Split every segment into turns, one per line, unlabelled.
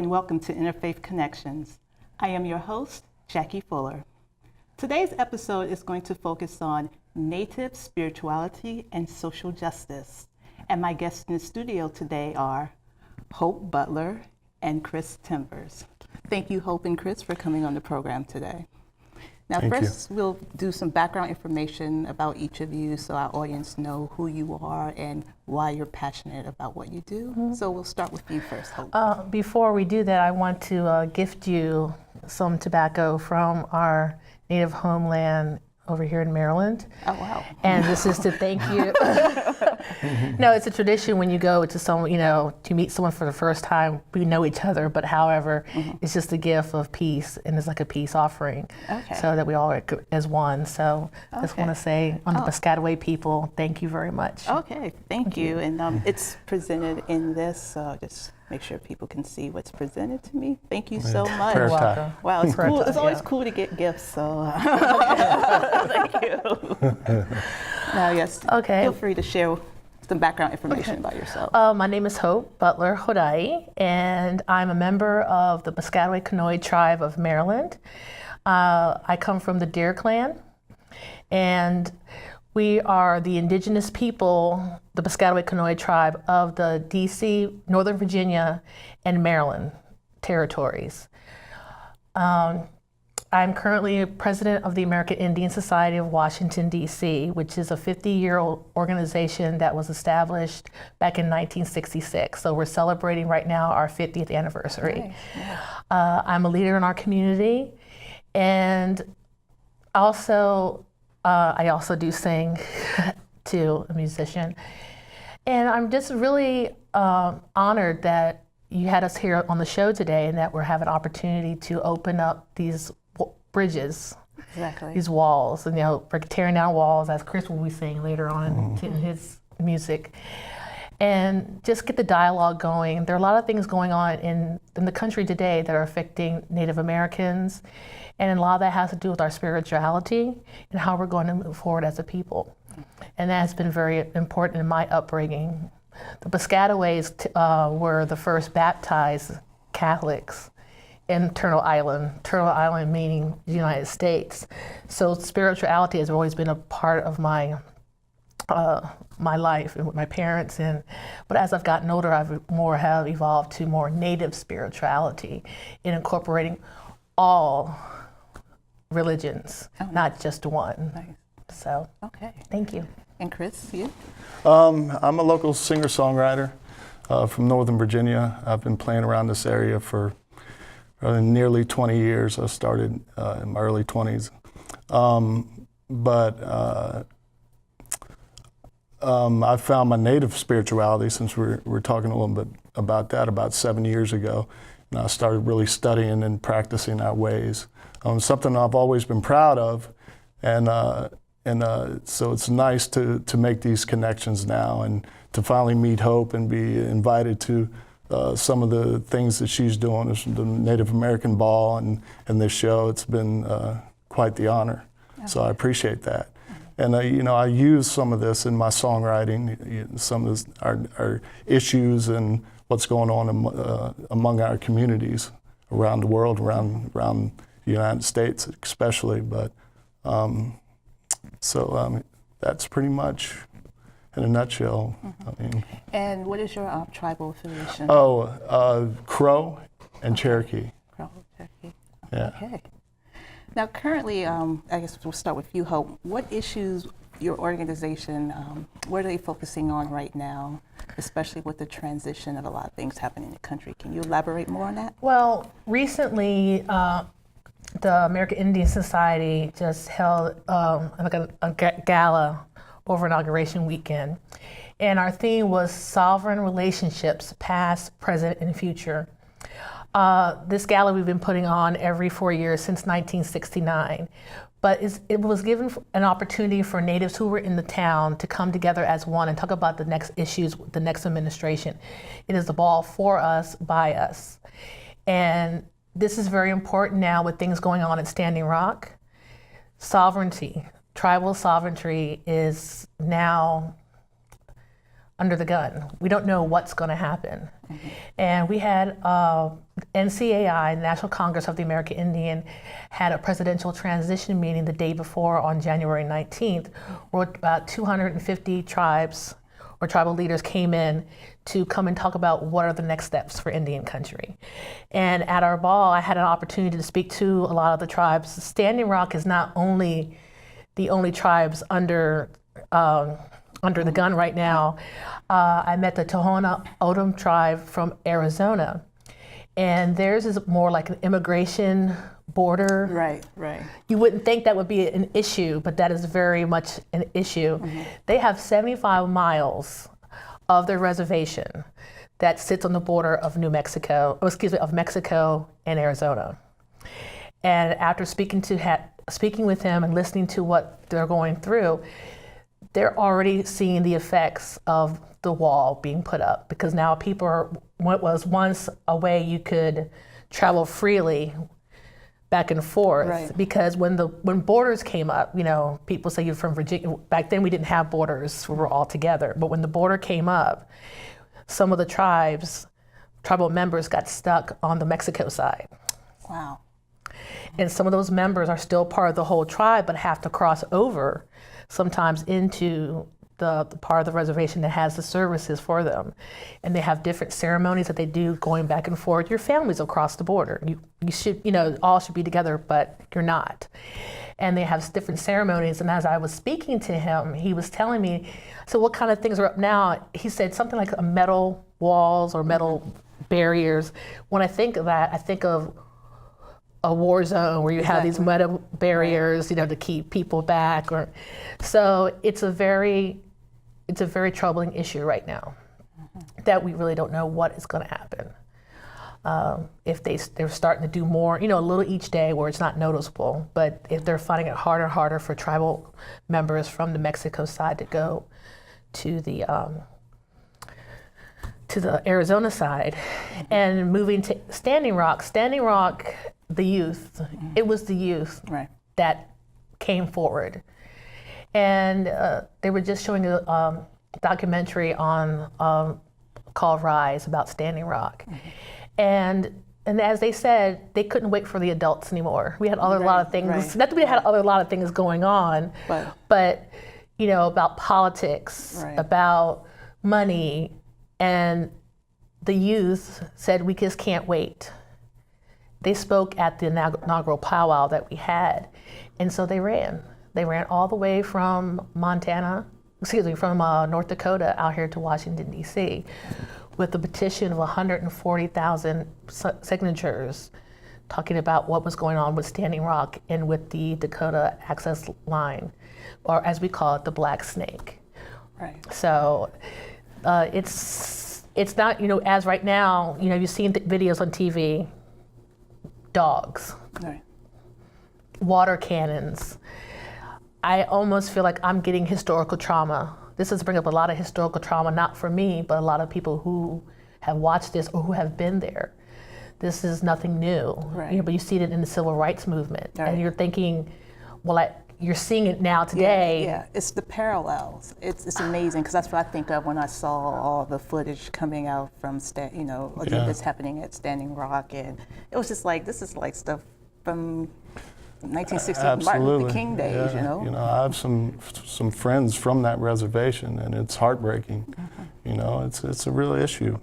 and welcome to Interfaith Connections. I am your host, Jackie Fuller. Today's episode is going to focus on Native spirituality and social justice. And my guests in the studio today are Hope Butler and Chris Timbers. Thank you, Hope and Chris, for coming on the program today. Now, first, we'll do some background information about each of you so our audience know who you are and why you're passionate about what you do. Mm-hmm. So we'll start with you first, Hope.
Before we do that, I want to gift you some tobacco from our native homeland over here in Maryland.
Oh, wow.
And this is to thank you. No, it's a tradition when you go to someone, to meet someone for the first time. We know each other, but however, it's just a gift of peace, and it's like a peace offering, so that we all are as one. So I just want to say, on the Piscataway people, thank you very much.
Okay, thank you. And it's presented in this, so just make sure people can see what's presented to me. Thank you so much.
You're welcome.
Wow, it's cool. It's always cool to get gifts, so thank you. Now, yes, feel free to share some background information about yourself.
My name is Hope Butler Hodai, and I'm a member of the Piscataway Conoid tribe of Maryland. I come from the Deer Clan, and we are the indigenous people, the Piscataway Conoid tribe of the DC, Northern Virginia, and Maryland territories. I'm currently president of the American Indian Society of Washington, D.C., which is a 50-year-old organization that was established back in 1966. So we're celebrating right now our 50th anniversary.
Nice. Yeah.
I'm a leader in our community, and also I also do sing to a musician. And I'm just really honored that you had us here on the show today and that we're having an opportunity to open up these bridges, these walls, and we're tearing down walls, as Chris will be saying later on in his music, and just get the dialogue going. There are a lot of things going on in the country today that are affecting Native Americans, and a lot of that has to do with our spirituality and how we're going to move forward as a people. And that has been very important in my upbringing. The Piscataways were the first baptized Catholics in Turtle Island meaning the United States. So spirituality has always been a part of my life and with my parents. But as I've gotten older, have evolved to more Native spirituality in incorporating all religions, not just one.
Nice.
So, thank you.
And Chris, you?
I'm a local singer-songwriter from Northern Virginia. I've been playing around this area for nearly 20 years. I started in my early 20s. I found my native spirituality, since we're talking a little bit about that, about 7 years ago. And I started really studying and practicing our ways. Something I've always been proud of. And so it's nice to make these connections now and to finally meet Hope and be invited to some of the things that she's doing, the Native American Ball and this show. It's been quite the honor. So I appreciate that. And I use some of this in my songwriting, some of our issues and what's going on among our communities around the world, around the United States especially. But that's pretty much in a nutshell.
And what is your tribal affiliation?
Crow and Cherokee.
Crow, Cherokee.
Yeah.
Okay. Now, currently, I guess we'll start with you, Hope. What issues your organization, what are they focusing on right now, especially with the transition of a lot of things happening in the country? Can you elaborate more on that?
Well, recently, the American Indian Society just held a gala over inauguration weekend. And our theme was sovereign relationships, past, present, and future. This gala we've been putting on every 4 years since 1969. But it was given an opportunity for Natives who were in the town to come together as one and talk about the next issues, the next administration. It is the ball for us, by us. And this is very important now with things going on at Standing Rock. Sovereignty, tribal sovereignty is now under the gun. We don't know what's going to happen. And we had NCAI, National Congress of the American Indian, had a presidential transition meeting the day before on January 19th, where about 250 tribes or tribal leaders came in to come and talk about what are the next steps for Indian country. And at our ball, I had an opportunity to speak to a lot of the tribes. Standing Rock is not only the only tribes under the gun right now. I met the Tohono O'odham tribe from Arizona, and theirs is more like an immigration border.
Right.
You wouldn't think that would be an issue, but that is very much an issue. They have 75 miles of their reservation that sits on the border of of Mexico and Arizona. And after speaking with him and listening to what they're going through, they're already seeing the effects of the wall being put up, because now people are, what was once a way you could travel freely back and forth.
Right.
Because when borders came up, people say you're from Virginia. Back then we didn't have borders, we were all together. But when the border came up, some of the tribal members got stuck on the Mexico side.
Wow.
And some of those members are still part of the whole tribe, but have to cross over sometimes into the part of the reservation that has the services for them. And they have different ceremonies that they do going back and forth. Your families across the border. You should, all should be together, but you're not. And they have different ceremonies. And as I was speaking to him, he was telling me, so what kind of things are up now? He said something like metal walls or metal barriers. When I think of that, I think of a war zone where you have these metal barriers, to keep people back. So it's a very troubling issue right now that we really don't know what is going to happen. If they're starting to do more, a little each day where it's not noticeable, but if they're finding it harder and harder for tribal members from the Mexico side to go to the Arizona side, and moving to Standing Rock, the youth, it was the youth that came forward. And they were just showing a documentary on called Rise about Standing Rock. And as they said, they couldn't wait for the adults anymore. We had a lot of things, not that we had a lot of things going on, but about politics, about money, and the youth said, we just can't wait. They spoke at the inaugural powwow that we had, and so they ran. They ran all the way from North Dakota out here to Washington, D.C. with a petition of 140,000 signatures talking about what was going on with Standing Rock and with the Dakota Access Line, or as we call it, the Black Snake. So it's not, as right now, you've seen the videos on TV, dogs, water cannons. I almost feel like I'm getting historical trauma. This is bringing up a lot of historical trauma, not for me, but a lot of people who have watched this or who have been there. This is nothing new, but you see it in the civil rights movement, and you're thinking, you're seeing it now today.
Yeah, it's the parallels. It's amazing, because that's what I think of when I saw all the footage coming out from, that's happening at Standing Rock, and it was just like, this is like stuff from 1960, Martin Luther King days,
I have some friends from that reservation, and it's heartbreaking. It's a real issue.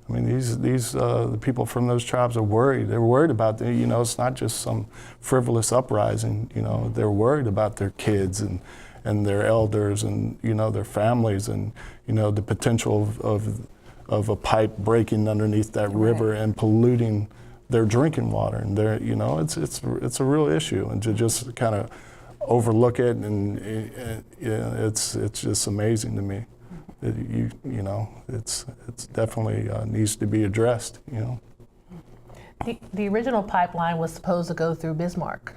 I mean, the people from those tribes are worried. They're worried about it's not just some frivolous uprising. They're worried about their kids and their elders and their families, and the potential of a pipe breaking underneath that river and polluting their drinking water. And it's a real issue, and to just kind of overlook it, and it's just amazing to me. It's definitely needs to be addressed.
The original pipeline was supposed to go through Bismarck,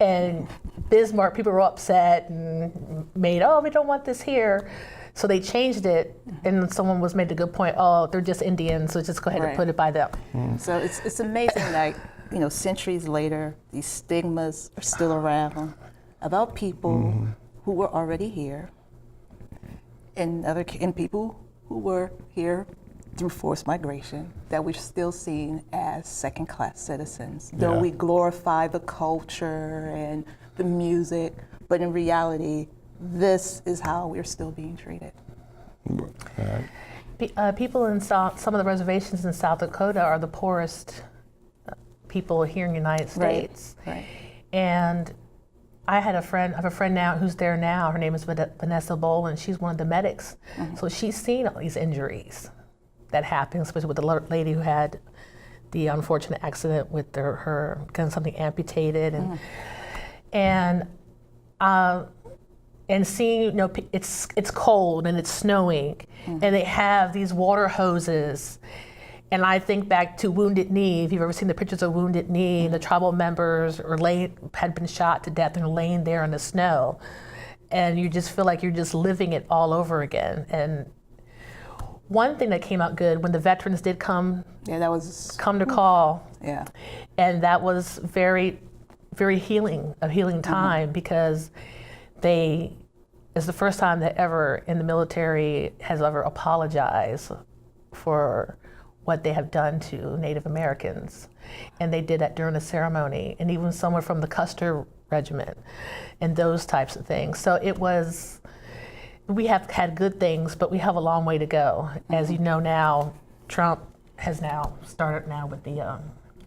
and Bismarck, people were upset and made, we don't want this here, so they changed it. And someone was made a good point. They're just Indians, so just go ahead and put it by them.
So it's amazing, centuries later, these stigmas are still around about people who were already here. and people who were here through forced migration that we're still seen as second-class citizens, though we glorify the culture and the music, but in reality, this is how we're still being treated.
People in some of the reservations in South Dakota are the poorest people here in the United States.
Right.
And I have a friend now who's there now. Her name is Vanessa Boland. She's one of the medics. So she's seen all these injuries that happen, especially with the lady who had the unfortunate accident with her getting something amputated, and seeing, it's cold and it's snowing, and they have these water hoses. And I think back to Wounded Knee. If you've ever seen the pictures of Wounded Knee, the tribal members had been shot to death and are laying there in the snow, and you just feel like you're just living it all over again. And one thing that came out good when the veterans did come to call, and that was very, very healing time, because it's the first time that ever in the military has ever apologized for what they have done to Native Americans. And they did that during the ceremony, and even someone from the Custer Regiment and those types of things. So we have had good things, but we have a long way to go. As you know now, Trump has now started with the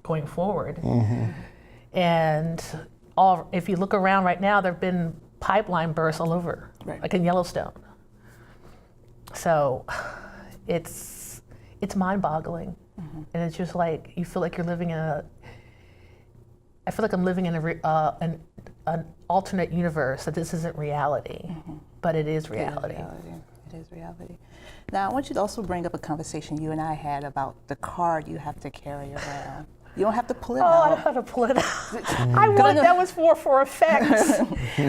going forward. And if you look around right now, there have been pipeline bursts all over, like in Yellowstone. So it's mind-boggling. And it's just like, you feel like you're living I feel like I'm living in an alternate universe, that this isn't reality, but it is reality.
It is reality. Now, I want you to also bring up a conversation you and I had about the card you have to carry around. You don't have to pull it out.
I don't have to pull it out. That was for effect.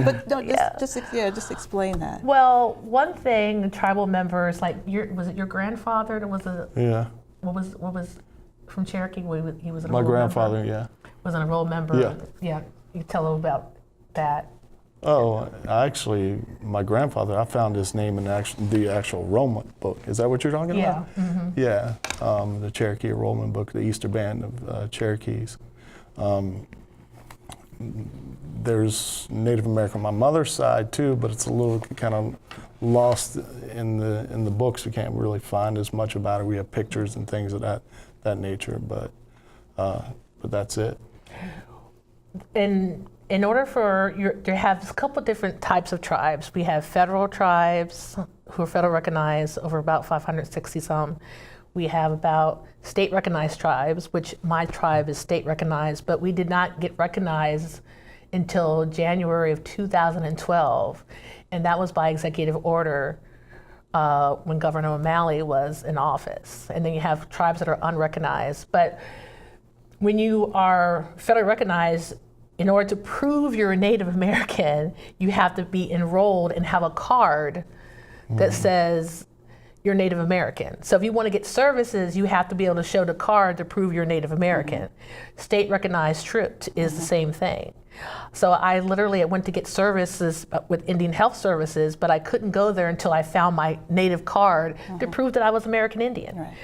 But no, just explain that.
Well, one thing, tribal members, like was it your grandfather that was what was from Cherokee? He was
my grandfather,
was an enrolled member. You tell them about that.
Oh, actually, my grandfather, I found his name in the actual enrollment book. Is that what you're talking about? Yeah, the Cherokee enrollment book, the Easter Band of Cherokees. There's Native American on my mother's side too, but it's a little kind of lost in the books. We can't really find as much about it. We have pictures and things of that nature, but that's it.
In order for to have a couple different types of tribes, we have federal tribes who are federal recognized, over about 560 some. We have about state recognized tribes, which my tribe is state recognized, but we did not get recognized until January of 2012. And that was by executive order when Governor O'Malley was in office. And then you have tribes that are unrecognized. But when you are federally recognized, in order to prove you're a Native American, you have to be enrolled and have a card that says you're Native American. So if you want to get services, you have to be able to show the card to prove you're Native American. State recognized trip is the same thing. So I went to get services with Indian Health Services, but I couldn't go there until I found my Native card to prove that I was American Indian. Right.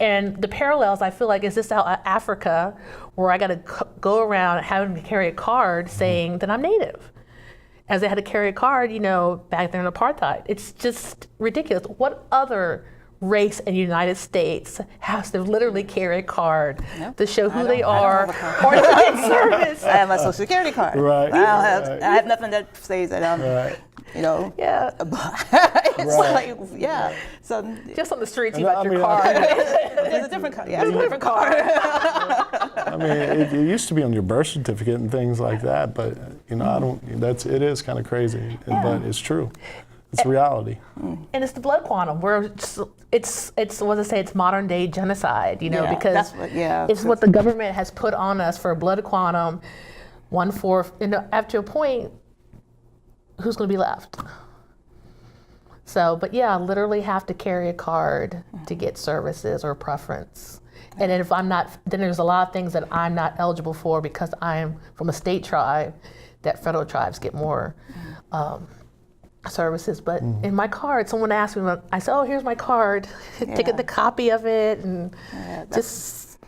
And the parallels, I feel like, is this out Africa, where I got to go around having to carry a card saying that I'm Native, as they had to carry a card, back there in apartheid. It's just ridiculous. What other race in the United States has to literally carry a card to show who they are or to get service?
I have my Social Security card.
Right.
I have nothing that says that I'm, So
just on the streets, you got your card.
There's a different card. Yeah, there's a different card.
I mean, it used to be on your birth certificate and things like that, but it is kind of crazy, but it's true. It's reality.
And it's the blood quantum, where it's modern day genocide, because it's what the government has put on us for a blood quantum, 1/4, after a point, who's going to be left? So, but I literally have to carry a card to get services or preference. And then if I'm not, then there's a lot of things that I'm not eligible for because I'm from a state tribe, that federal tribes get more services, but in my card, someone asked me, I said, oh, here's my card, take the copy of it, and just,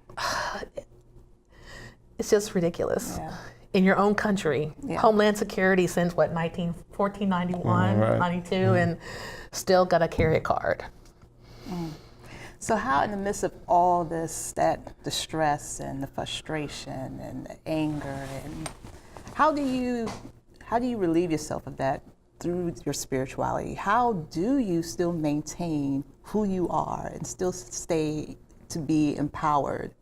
it's just ridiculous.
Yeah.
In your own country, Homeland Security since what, 1491, 92, and still gotta carry a card.
So how, in the midst of all this, the stress and the frustration and the anger, and how do you relieve yourself of that through your spirituality? How do you still maintain who you are and still stay to be empowered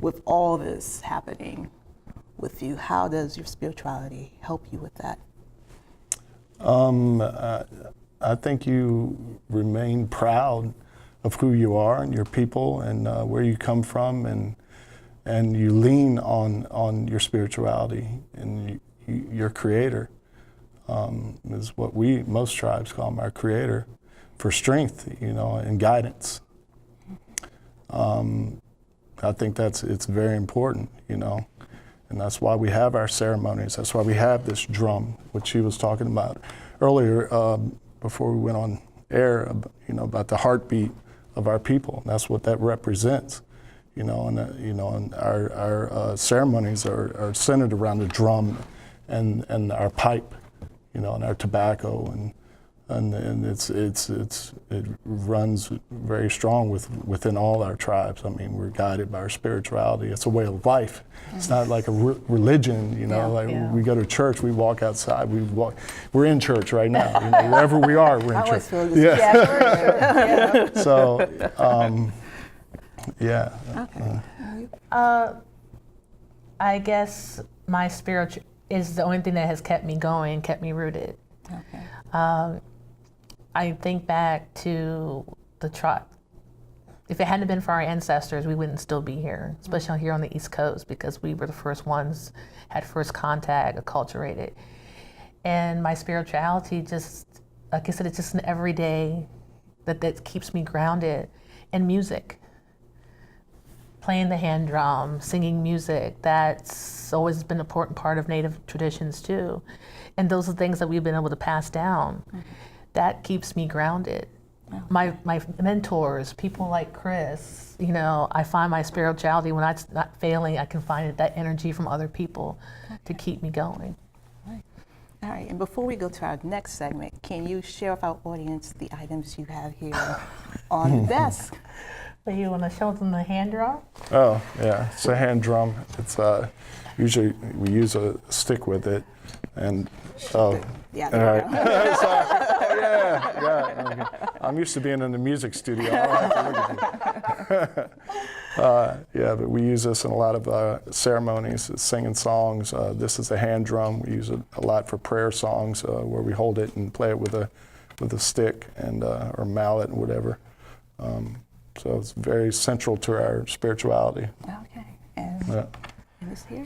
with all this happening with you? How does your spirituality help you with that?
I think you remain proud of who you are and your people and where you come from, and you lean on your spirituality and your creator. Is what most tribes call him, our creator, for strength, and guidance. I think it's very important, and that's why we have our ceremonies. That's why we have this drum, which she was talking about earlier before we went on air, about the heartbeat of our people. That's what that represents, and our ceremonies are centered around the drum and our pipe, and our tobacco, and it runs very strong within all our tribes. I mean, we're guided by our spirituality. It's a way of life. It's not like a religion, we go to church, we walk outside, we're in church right now. Wherever we are, we're in church.
Feel this. Yeah.
So,
Okay.
I guess my spiritual is the only thing that has kept me going, kept me rooted.
Okay.
I think back to the tribe. If it hadn't been for our ancestors, we wouldn't still be here, especially here on the East Coast, because we were the first ones, had first contact, acculturated. And my spirituality just, like I said, it's just an everyday that keeps me grounded. And music. Playing the hand drum, singing music, that's always been an important part of Native traditions too. And those are things that we've been able to pass down. That keeps me grounded. My mentors, people like Chris, I find my spirituality when I'm not failing, I can find that energy from other people to keep me going.
All right, and before we go to our next segment, can you share with our audience the items you have here on the desk?
So you want to show them the hand drum?
Oh, yeah, it's a hand drum. It's usually we use a stick with it, and
yeah,
all right. Okay. I'm used to being in the music studio. But we use this in a lot of ceremonies, singing songs. This is a hand drum. We use it a lot for prayer songs, where we hold it and play it with a stick and or mallet and whatever. So it's very central to our spirituality.
Okay. And this here?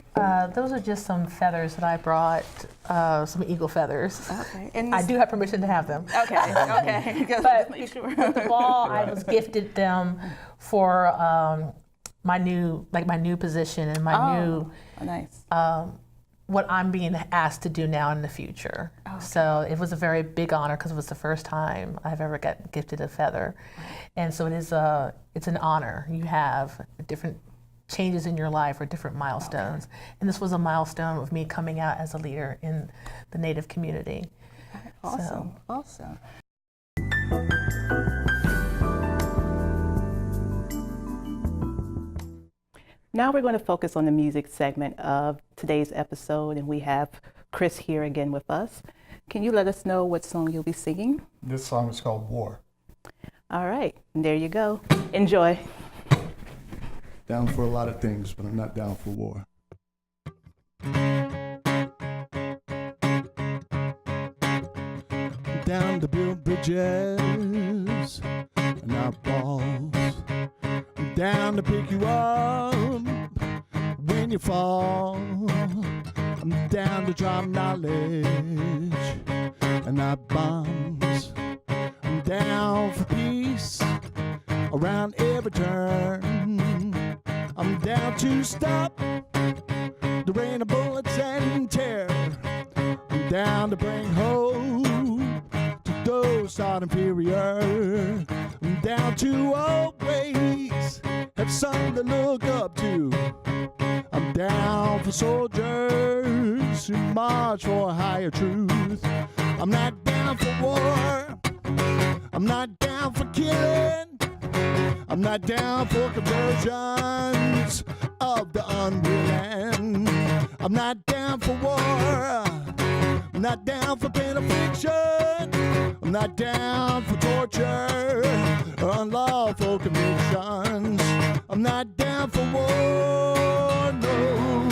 Those are just some feathers that I brought, some eagle feathers.
Okay. And
I do have permission to have them.
Okay.
But
make sure.
with the ball, I was gifted them for my new position and my new
nice.
what I'm being asked to do now in the future. Oh, okay. So it was a very big honor because it was the first time I've ever got gifted a feather. And so it's an honor. You have different changes in your life or different milestones. Okay. And this was a milestone of me coming out as a leader in the Native community.
Awesome, awesome. Now we're going to focus on the music segment of today's episode, and we have Chris here again with us. Can you let us know what song you'll be singing?
This song is called War.
All right, there you go. Enjoy.
Down for a lot of things, but I'm not down for war. Down to build bridges and not walls. I'm down to pick you up when you fall. I'm down to drop knowledge and not bombs. I'm down for peace around every turn. I'm down to stop the rain of bullets and terror. I'm down to bring hope
inferior. I'm down to old ways, have something to look up to. I'm down for soldiers who march for a higher truth. I'm not down for war, I'm not down for killing, I'm not down for conversions of the unwilling. I'm not down for war, I'm not down for benefiction, I'm not down for torture or unlawful convictions. I'm not down for war, no,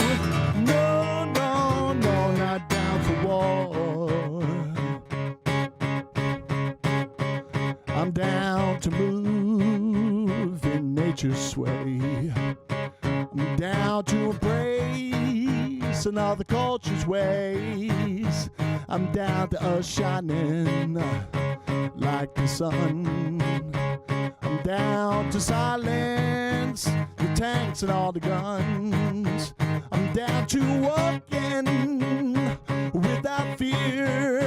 no, no, no, not down for war. I'm down to move in nature's sway. I'm down to embrace another culture's ways. I'm down to us shining like the sun. I'm down to silence the tanks and all the guns. I'm down to walking without fear.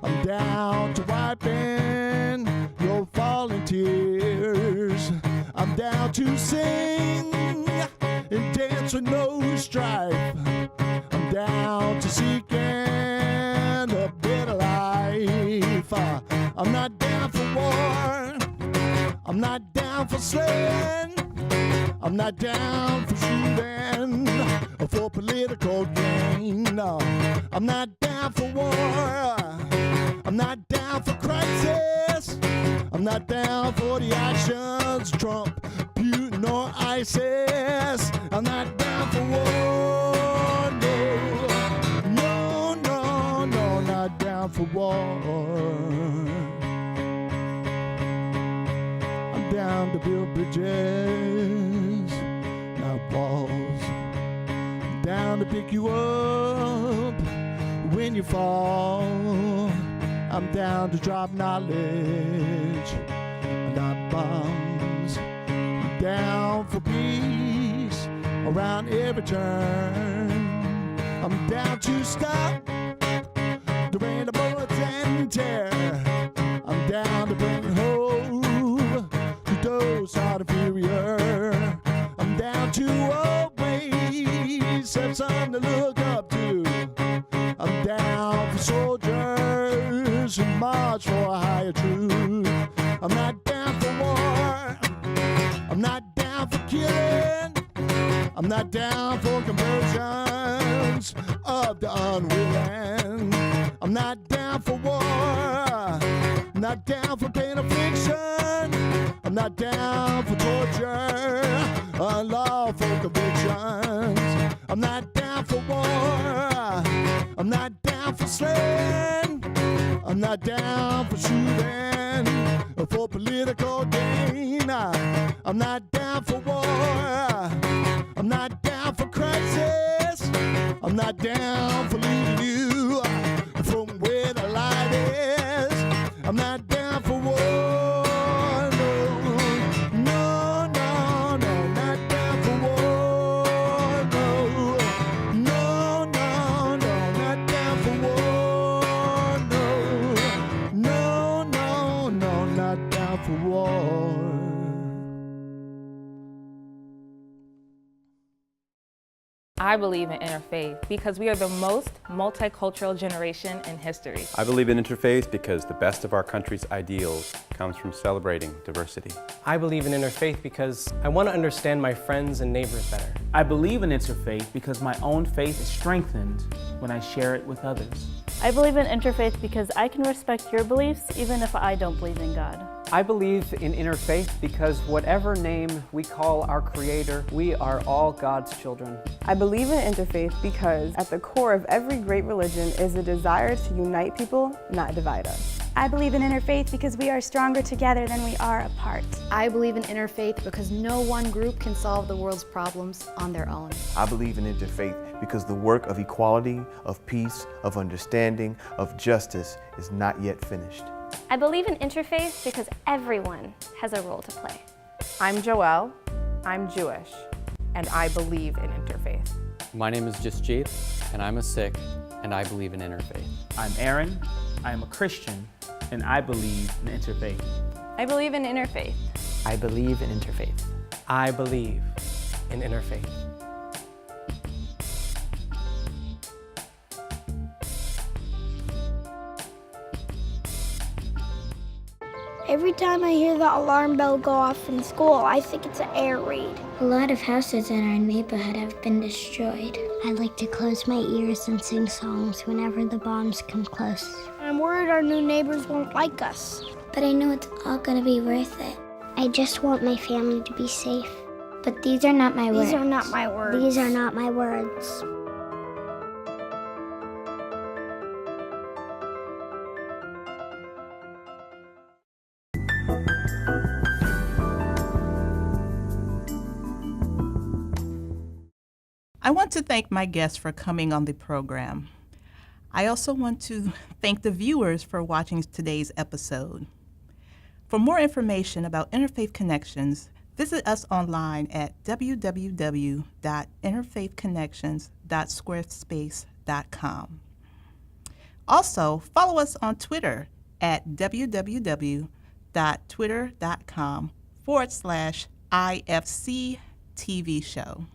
I'm down to wiping your falling tears. I'm down to sing and dance with no strife. I'm down to seeking a better life. I'm not down for war, I'm not down for slaying, I'm not down for shooting for political gain. No, I'm not down for war, I'm not down for crisis, I'm not down for the actions of Trump, Putin, or ISIS. I'm not down for war, no, no, no, no, not down for war. I'm down to build bridges, not walls. I'm down to pick you up when you fall. I'm down to drop knowledge, not bombs. I'm down for peace around every turn. I'm down to stop the rain of bullets and terror. I'm down to bring hope to those not inferior. I'm down to always have something to look up to. I'm down for soldiers who march for a higher truth. I'm not down for war, I'm not down for killing, I'm not down for conversions of the unwilling. I'm not down for war, I'm not down for pain or fiction, I'm not down for torture, unlawful convictions. I'm not down for war, I'm not down for slaying, I'm not down for shooting for political gain. I'm not down for war, I'm not down for crisis, I'm not down for leading you from where the light is. I'm not down for war, no, no, no, no, not down for war, no, no, no, no, not down for war, no, no, no, no, not down for war.
I believe in interfaith because we are the most multicultural generation in history.
I believe in interfaith because the best of our country's ideals comes from celebrating diversity.
I believe in interfaith because I want to understand my friends and neighbors better.
I believe in interfaith because my own faith is strengthened when I share it with others.
I believe in interfaith because I can respect your beliefs even if I don't believe in God.
I believe in interfaith because whatever name we call our Creator, we are all God's children.
I believe in interfaith because at the core of every great religion is a desire to unite people, not divide us.
I believe in interfaith because we are stronger together than we are apart.
I believe in interfaith because no one group can solve the world's problems on their own.
I believe in interfaith because the work of equality, of peace, of understanding, of justice is not yet finished.
I believe in interfaith because everyone has a role to play.
I'm Joelle, I'm Jewish, and I believe in interfaith.
My name is Jasjeet, and I'm a Sikh, and I believe in interfaith.
I'm Aaron, I am a Christian, and I believe in interfaith.
I believe in interfaith.
I believe in interfaith.
I believe in interfaith.
Every time I hear the alarm bell go off in school, I think it's an air raid.
A lot of houses in our neighborhood have been destroyed. I like to close my ears and sing songs whenever the bombs come close.
I'm worried our new neighbors won't like us.
But I know it's all gonna be worth it. I just want my family to be safe. But these are not my words.
These are not my words.
These are not my words.
I want to thank my guests for coming on the program. I also want to thank the viewers for watching today's episode. For more information about Interfaith Connections, visit us online at www.interfaithconnections.squarespace.com. Also, follow us on Twitter at www.twitter.com/IFC TV show.